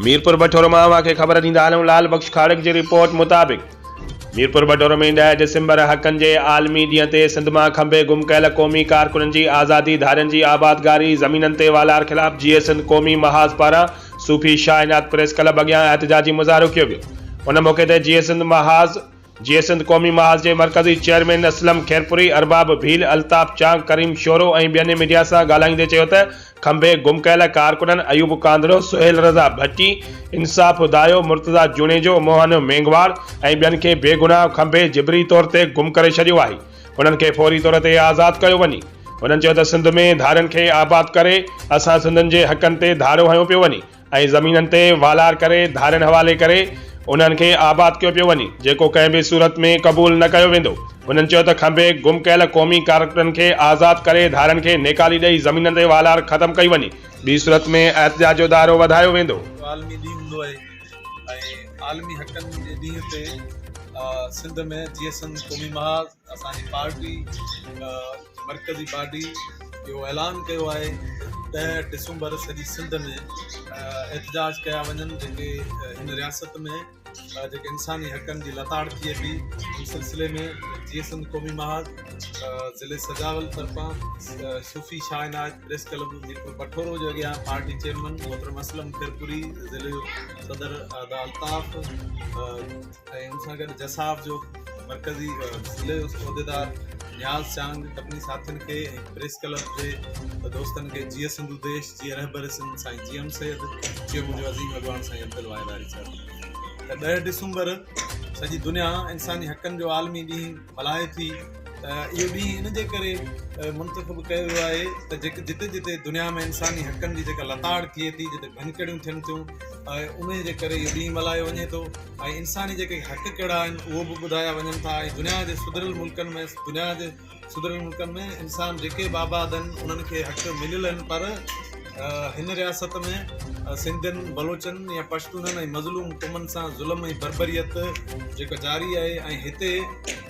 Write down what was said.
मीरपुर बठोर मां वाके ख़बर ॾींदा आहियूं। लाल बख्श खाड़क जी रिपोर्ट मुताबिक़ मीरपुर बठोर में 10 डिसंबर हक़नि जे आलमी ॾींहं ते सिंध मां खंबे गुम कयल क़ौमी कारकुननि जी आज़ादी धारियुनि जी आबादगारी ज़मीननि ते वालार ख़िलाफ़ जीए सिंध क़ौमी महाज़ पारां सूफ़ी शाहनात प्रेस क्लब अॻियां एहतजाजी मुज़ाहिरो कयो वियो। उन मौक़े ते जीए सिंध क़ौमी महाज़ जे मरकज़ी चेयरमैन असलम खैरपुरी, अरबाब भील, अल्ताफ़ चांग, करीम शोरो ऐं ॿियनि मीडिया सां ॻाल्हाईंदे चयो त खंबे गुम कयल कारकुननि अयूब कांदड़ो, सुहेल रज़ा भट्टी, इंसाफ़ दायो, मुर्तज़ा जुनेजो, मोहन मेंगवाड़ ऐं ॿियनि खे बेगुनाह खंबे जिबरी तौर ते गुम करे छॾियो आहे। उन्हनि खे फौरी तौर ते आज़ादु कयो वञे। उन्हनि चयो त सिंध में धारियुनि खे आबाद करे असां सिंधियुनि जे हक़नि ते धारो हयो पियो वञे ऐं ज़मीननि ते वालार करे धारियुनि हवाले करे उन्हनि खे आबाद कयो पियो वञे, जेको कंहिं बि सूरत में क़बूल न कयो वेंदो। उन्हनि चयो त खंबे गुम कयल क़ौमी कारकुननि खे आज़ाद करे धारियुनि खे नेकाली ॾेई ज़मीननि ते वालार ख़तमु कई वञे। ॿी सूरत में एहतजाज जो दायरो वधायो वेंदो। आलमी ॾींहुं हूंदो आहे ऐं आलमी हक़नि जे ॾींहं ते सिंध में जीए सिंध क़ौमी महाज़ असांजी पार्टी मरकज़ी पार्टी जो ऐलान कयो आहे 10 डिसंबर सॼी सिंध में एहतजाज कया वञनि, जेके हिन रियासत में जेके इंसानी हक़नि जी लताड़ थिए थी। इन सिलसिले में जीए सिंध क़ौमी महाज़ ज़िले सजावल तरफ़ां सूफ़ी शाहनात प्रेस क्लब मीरपुर बठोरो जे अॻियां पार्टी चेयरमैन मोहतरम असलम खैरपुरी, ज़िले सदर अल्ताफ़ ऐं उन सां गॾु जसाफ़ जो मरकज़ी ज़िले उहिदेदार न्याज़ चांग अपनी साथियुनि खे ऐं प्रेस क्लब जे दोस्तनि खे जीए सिंधु देश, जीए रहबर सिंध साईं जी एम सैयद, जीए मुंहिंजो अज़ीम अॻवान साईं अब्दुल वाहिदारी साहिब। त 10 डिसंबर सॼी दुनिया इंसानी हक़नि जो आलमी ॾींहुं मल्हाए थी। इहो ॾींहुं इन जे करे मुंतख़ब कयो वियो आहे त जेके जिते जिते दुनिया में इंसानी हक़नि जी जेका लताड़ थिए थी, जिते भनकड़ियूं थियनि थियूं, उन जे करे इहो ॾींहुं मल्हायो वञे थो ऐं इंसानी जेके हक़ कहिड़ा आहिनि उहो बि ॿुधाया वञनि था। ऐं दुनिया जे सुधरियल मुल्कनि में इंसान जेके बि आबाद आहिनि उन्हनि खे हक़ मिलियल आहिनि, पर हिन रियासत में सिंधियुनि, बलोचनि या पश्तूननि ऐं मज़लूम क़ौमनि सां ज़ुल्म ऐं बर्बरियत जेका जारी आहे ऐं हिते